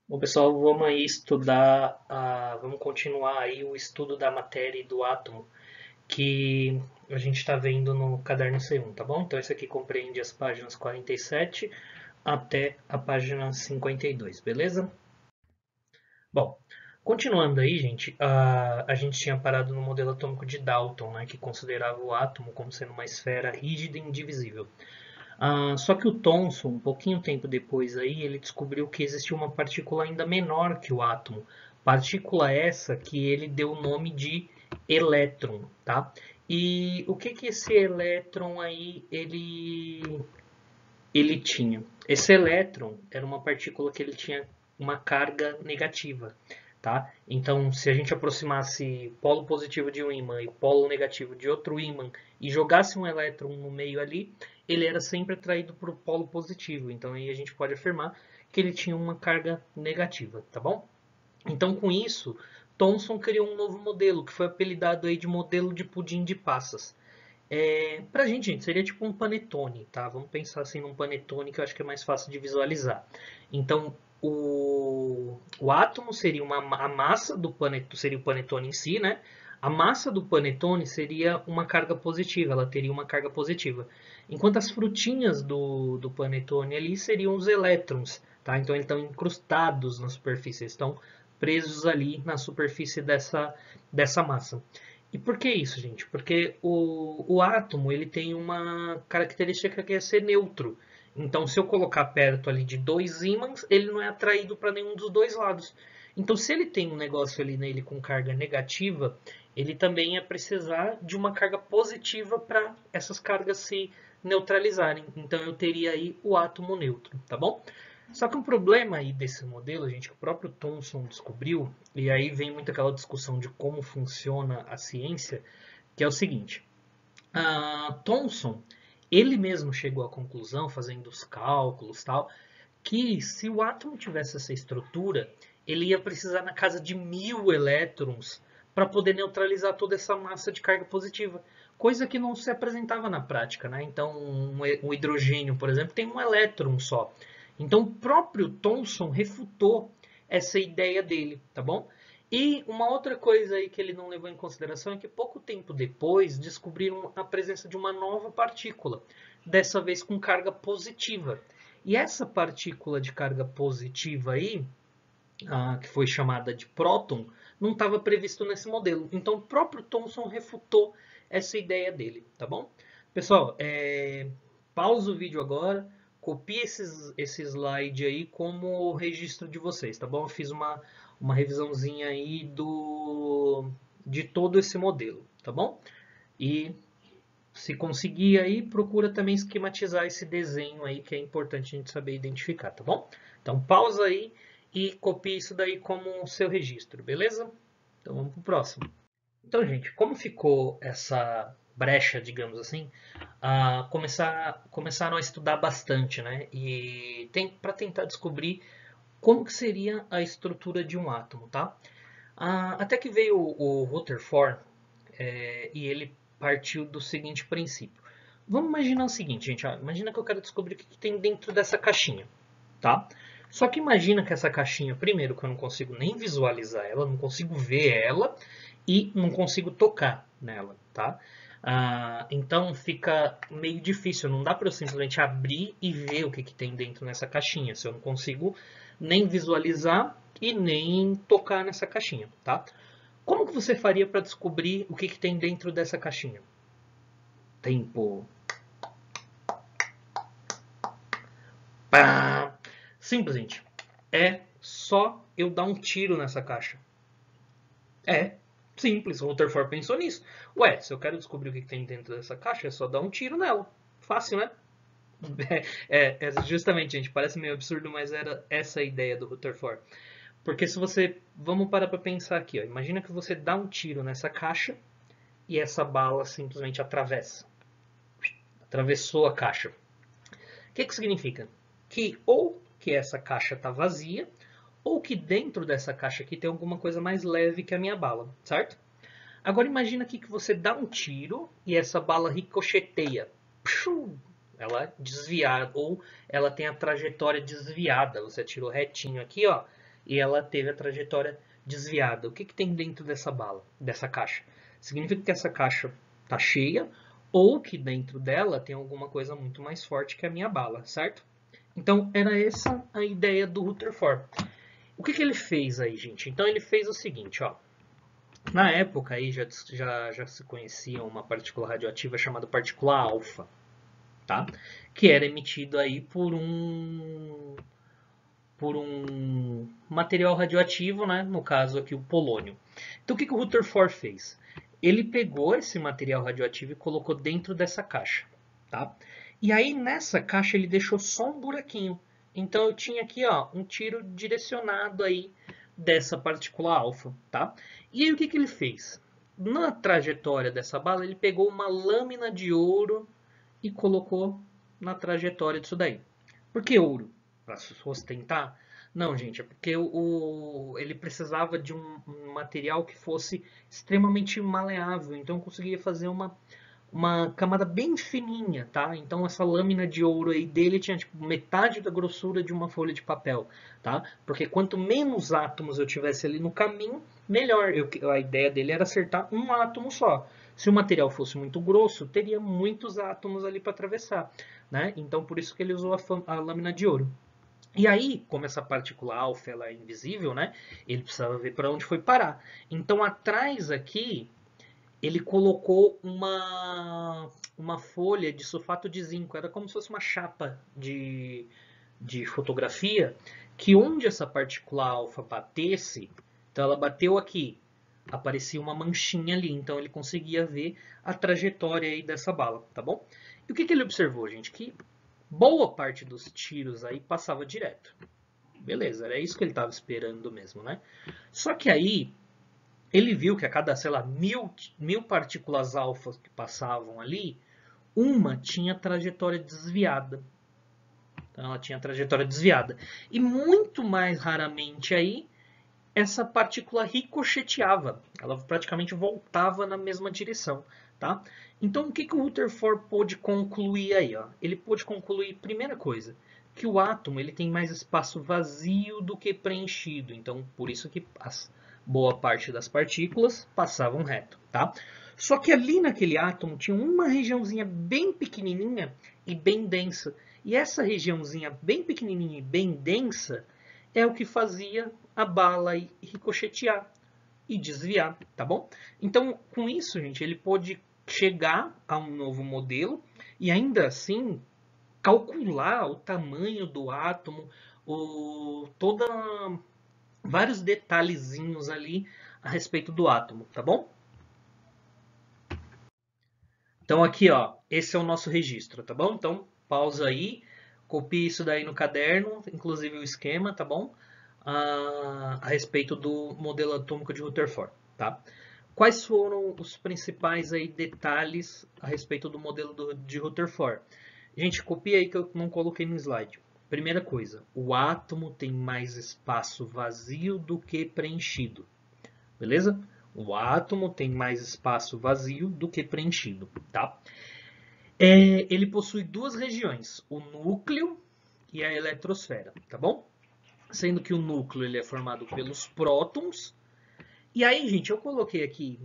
Bom, pessoal, vamos aí estudar, vamos continuar aí o estudo da matéria e do átomo que a gente está vendo no caderno C1, tá bom? Então, esse aqui compreende as páginas 47 até a página 52, beleza? Bom, continuando aí, gente, a gente tinha parado no modelo atômico de Dalton, né, que considerava o átomo como sendo uma esfera rígida e indivisível. Só que o Thomson, um pouquinho tempo depois aí, ele descobriu que existia uma partícula ainda menor que o átomo. Partícula essa que ele deu o nome de elétron, tá? E o que que esse elétron aí ele tinha? Esse elétron era uma partícula que ele tinha uma carga negativa, tá? Então, se a gente aproximasse polo positivo de um ímã e polo negativo de outro ímã e jogasse um elétron no meio ali, ele era sempre atraído para o polo positivo. Então, aí a gente pode afirmar que ele tinha uma carga negativa, tá bom? Então, com isso, Thomson criou um novo modelo que foi apelidado aí de modelo de pudim de passas. Pra gente, seria tipo um panetone, tá? Vamos pensar assim num panetone que eu acho que é mais fácil de visualizar. Então, o átomo seria a massa do panetone, seria o panetone em si, né? A massa do panetone seria uma carga positiva, ela teria uma carga positiva. Enquanto as frutinhas do panetone ali seriam os elétrons, tá? Então, eles estão incrustados na superfície, eles estão presos ali na superfície dessa massa. E por que isso, gente? Porque o átomo ele tem uma característica que é ser neutro. Então, se eu colocar perto ali de dois ímãs, ele não é atraído para nenhum dos dois lados. Então, se ele tem um negócio ali nele com carga negativa, ele também ia precisar de uma carga positiva para essas cargas se neutralizarem. Então, eu teria aí o átomo neutro, tá bom? Só que um problema aí desse modelo, gente, que o próprio Thomson descobriu, e aí vem muito aquela discussão de como funciona a ciência, que é o seguinte: Thomson, ele mesmo chegou à conclusão, fazendo os cálculos tal, que se o átomo tivesse essa estrutura, ele ia precisar na casa de 1.000 elétrons para poder neutralizar toda essa massa de carga positiva, coisa que não se apresentava na prática, né? Então, um hidrogênio, por exemplo, tem um elétron só. Então, o próprio Thomson refutou essa ideia dele, tá bom? E uma outra coisa aí que ele não levou em consideração é que pouco tempo depois descobriram a presença de uma nova partícula, dessa vez com carga positiva. E essa partícula de carga positiva aí, que foi chamada de próton, não estava previsto nesse modelo. Então o próprio Thomson refutou essa ideia dele, tá bom? Pessoal, pausa o vídeo agora, copie esse slide aí como registro de vocês, tá bom? Eu fiz uma revisãozinha aí de todo esse modelo, tá bom? E se conseguir aí, procura também esquematizar esse desenho aí que é importante a gente saber identificar, tá bom? Então pausa aí e copie isso daí como seu registro, beleza? Então vamos pro próximo. Então, gente, como ficou essa brecha, digamos assim, começaram a estudar bastante, né? E tem para tentar descobrir como que seria a estrutura de um átomo, tá? Até que veio o Rutherford e ele partiu do seguinte princípio. Vamos imaginar o seguinte, gente. Imagina que eu quero descobrir o que tem dentro dessa caixinha, tá? Só que imagina que essa caixinha, primeiro, que eu não consigo nem visualizar ela, não consigo ver ela e não consigo tocar nela, tá? Então fica meio difícil, não dá para eu simplesmente abrir e ver o que tem dentro nessa caixinha, se eu não consigo nem visualizar e nem tocar nessa caixinha, tá? Como que você faria para descobrir o que tem dentro dessa caixinha? Tempo. Pá. Simples, gente. É só eu dar um tiro nessa caixa. É simples. O Rutherford pensou nisso. Ué, se eu quero descobrir o que tem dentro dessa caixa, é só dar um tiro nela. Fácil, né? Justamente, gente, parece meio absurdo, mas era essa a ideia do Rutherford. Porque se você. Vamos parar para pensar aqui, ó. Imagina que você dá um tiro nessa caixa e essa bala simplesmente atravessa. Atravessou a caixa. O que significa? Que ou que essa caixa está vazia, ou que dentro dessa caixa aqui tem alguma coisa mais leve que a minha bala, certo? Agora imagina aqui que você dá um tiro e essa bala ricocheteia. Ela é desviada, ou ela tem a trajetória desviada. Você atirou retinho aqui, ó, e ela teve a trajetória desviada. O que tem dentro dessa bala, dessa caixa? Significa que essa caixa está cheia ou que dentro dela tem alguma coisa muito mais forte que a minha bala, certo? Então, era essa a ideia do Rutherford. O que ele fez aí, gente? Então, ele fez o seguinte, ó. Na época aí já se conhecia uma partícula radioativa chamada partícula alfa, tá? Que era emitido aí por um material radioativo, né? No caso aqui o polônio. Então o que o Rutherford fez? Ele pegou esse material radioativo e colocou dentro dessa caixa, tá? E aí nessa caixa ele deixou só um buraquinho. Então eu tinha aqui, ó, um tiro direcionado aí dessa partícula alfa, tá? E aí o que ele fez? Na trajetória dessa bala, ele pegou uma lâmina de ouro e colocou na trajetória disso daí. Por que ouro? Para sustentar? Não, gente, é porque ele precisava de um material que fosse extremamente maleável, então eu conseguia fazer uma camada bem fininha, tá? Então essa lâmina de ouro aí dele tinha tipo metade da grossura de uma folha de papel, tá? Porque quanto menos átomos eu tivesse ali no caminho, melhor. A ideia dele era acertar um átomo só. Se o material fosse muito grosso, teria muitos átomos ali para atravessar, né? Então por isso que ele usou a lâmina de ouro. E aí, como essa partícula alfa ela é invisível, né? Ele precisava ver para onde foi parar. Então atrás aqui ele colocou uma folha de sulfato de zinco. Era como se fosse uma chapa de fotografia, que onde essa partícula alfa batesse, então ela bateu aqui, aparecia uma manchinha ali, então ele conseguia ver a trajetória aí dessa bala, tá bom? E o que ele observou, gente? Que boa parte dos tiros aí passava direto. Beleza, era isso que ele estava esperando mesmo, né? Só que aí ele viu que a cada, sei lá, mil partículas alfas que passavam ali, uma tinha trajetória desviada. Então ela tinha trajetória desviada. E muito mais raramente aí, essa partícula ricocheteava. Ela praticamente voltava na mesma direção. Tá? Então o que o Rutherford pôde concluir aí? Ó? Ele pôde concluir, primeira coisa, que o átomo ele tem mais espaço vazio do que preenchido. Então por isso que boa parte das partículas passavam reto. Tá? Só que ali naquele átomo tinha uma regiãozinha bem pequenininha e bem densa. E essa regiãozinha bem pequenininha e bem densa é o que fazia a bala ricochetear e desviar, tá bom? Então, com isso, gente, ele pôde chegar a um novo modelo e ainda assim calcular o tamanho do átomo, toda vários detalhezinhos ali a respeito do átomo, tá bom? Então aqui, ó, esse é o nosso registro, tá bom? Então pausa aí, copie isso daí no caderno, inclusive o esquema, tá bom? A respeito do modelo atômico de Rutherford, tá? Quais foram os principais aí detalhes a respeito do modelo de Rutherford? Gente, copia aí que eu não coloquei no slide. Primeira coisa, o átomo tem mais espaço vazio do que preenchido, beleza? O átomo tem mais espaço vazio do que preenchido, tá? Ele possui duas regiões, o núcleo e a eletrosfera, tá bom? Sendo que o núcleo ele é formado pelos prótons. E aí, gente, eu coloquei aqui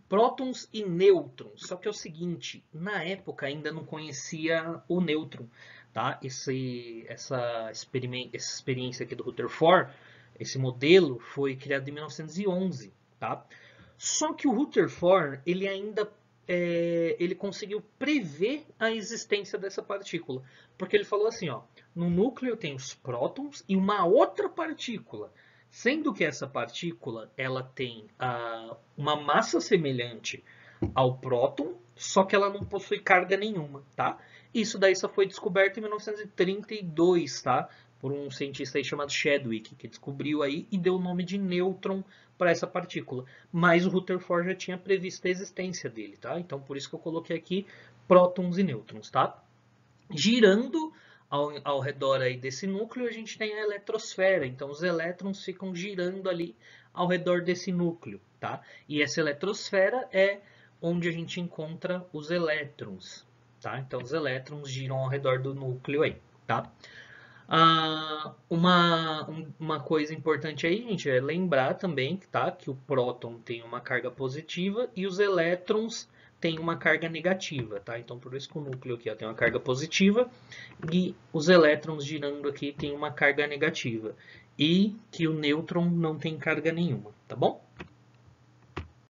prótons e nêutrons. Só que é o seguinte, na época ainda não conhecia o nêutron, tá? Essa experiência aqui do Rutherford, esse modelo foi criado em 1911, tá? Só que o Rutherford, ele ainda ele conseguiu prever a existência dessa partícula. Porque ele falou assim, ó, no núcleo tem os prótons e uma outra partícula. Sendo que essa partícula ela tem uma massa semelhante ao próton, só que ela não possui carga nenhuma, tá? Isso daí só foi descoberto em 1932, tá? Por um cientista aí chamado Chadwick, que descobriu aí e deu o nome de nêutron para essa partícula. Mas o Rutherford já tinha previsto a existência dele, tá? Então por isso que eu coloquei aqui prótons e nêutrons, tá? Girando ao redor aí desse núcleo, a gente tem a eletrosfera. Então os elétrons ficam girando ali ao redor desse núcleo, tá? E essa eletrosfera é onde a gente encontra os elétrons, tá? Então os elétrons giram ao redor do núcleo aí, tá? Uma coisa importante aí, gente, é lembrar também, tá, que o próton tem uma carga positiva e os elétrons têm uma carga negativa, tá? Então, por isso que o núcleo aqui ó, tem uma carga positiva e os elétrons girando aqui têm uma carga negativa. E que o nêutron não tem carga nenhuma, tá bom?